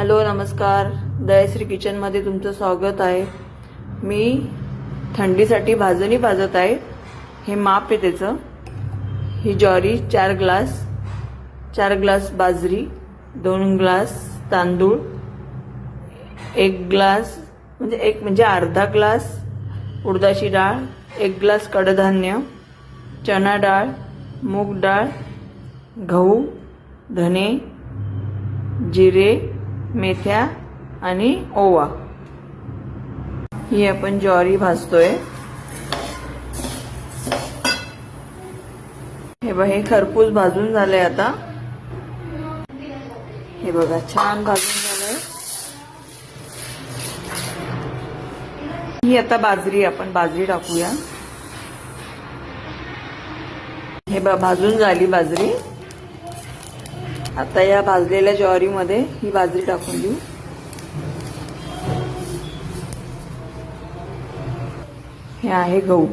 Hello नमस्कार, दयाश्री किचनमध्ये तुमचं स्वागत आहे। मी थंडीसाठी भाजणी भाजत आहे। हे माप आहे त्याचं। ही ज्वारी 4 ग्लास बाजरी, 2 ग्लास तांदूळ, 1 ग्लास म्हणजे अर्धा ग्लास उडदाची डाळ, 1 ग्लास कडधान्य, चना डाळ, मूग डाळ, गहू, धने, जिरे, मेथ्या आणि ओवा। ही आपण ज्वारी भाजतोय। हे बघा, हे खरपूस भाजून झालंय आता। हे बघा, छान भाजून झालंय। ही आता आपण बाजरी टाकूया। हे बघा, भाजून झाली बाजरी। आता या भाजलेल्या ज्वारीमध्ये ही बाजरी टाकून देऊ। हे आहे गहू,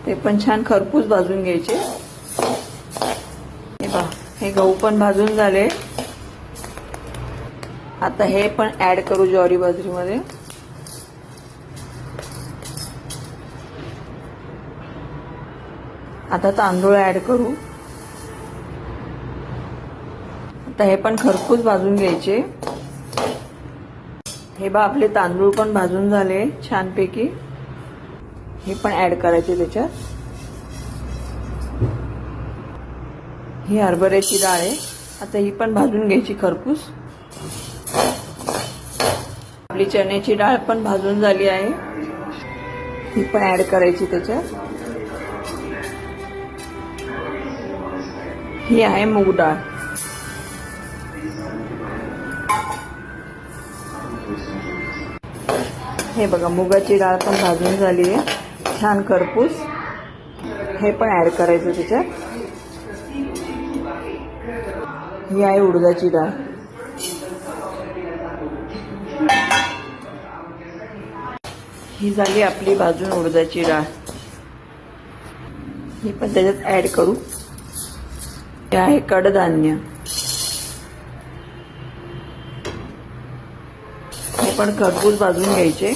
ते पण छान खरपूस भाजून घ्यायचे। हे पहा, हे गहू पण भाजून झाले। आता हे पण ऍड करू ज्वारी बाजरीमध्ये। आता तांदूळ ऍड करू। आता हे पण खरपूस भाजून घ्यायचे। हे बा, आपले तांदूळ पण भाजून झाले छानपैकी। हे पण ऍड करायचे त्याच्यात। ही हरभऱ्याची डाळ आहे। आता ही पण भाजून घ्यायची खरपूस। आपली चण्याची डाळ पण भाजून झाली आहे। ही पण ऍड करायची त्याच्यात। ही आहे मूग डाळ। हे बघा, मुगाची डाळ पण भाजून झाली आहे छान खरपूस। हे पण ऍड करायचं त्याच्यात। ही आहे उडदाची डाळ। ही झाली आपली भाजून उडदाची डाळ। ही पण त्याच्यात ऍड करू। हे आहे कडधान्य। हे पण खरपूस भाजून घ्यायचे।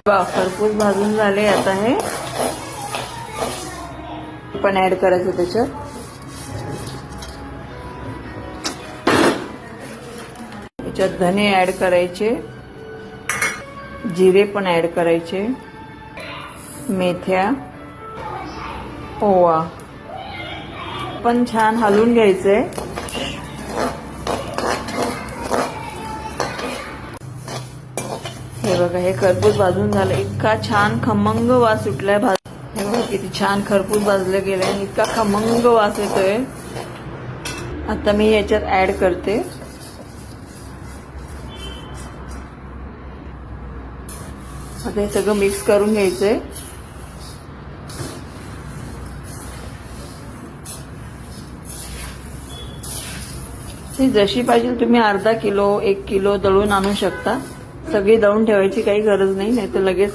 खरपूस भाजून झाले। आता हे पण ऍड करायचं त्याच्यात। त्याच्यात धने ऍड करायचे, जिरे पण ऍड करायचे, मेथ्या, ओवा पण छान हलवून घ्यायचंय। हे बघा, हे खरपूस भाजून झालं। इतका छान खमंग वास सुटलाय। हे बघा, किती छान खरपूस भाजलं गेलंय आणि इतका खमंग वास येतोय। आता मी याच्यात ऍड करते। आता हे सगळं मिक्स करून घ्यायचंय। ती जशी पाहिजे तुम्ही अर्धा किलो 1 किलो दळून आणू शकता। सगळी दळून ठेवायची काही गरज नाही, नाहीतर लगेच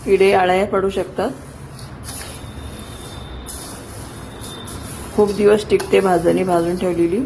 किडे आळ्या पडू शकतात। खूप दिवस टिकते भाजणी भाजून ठेवलेली।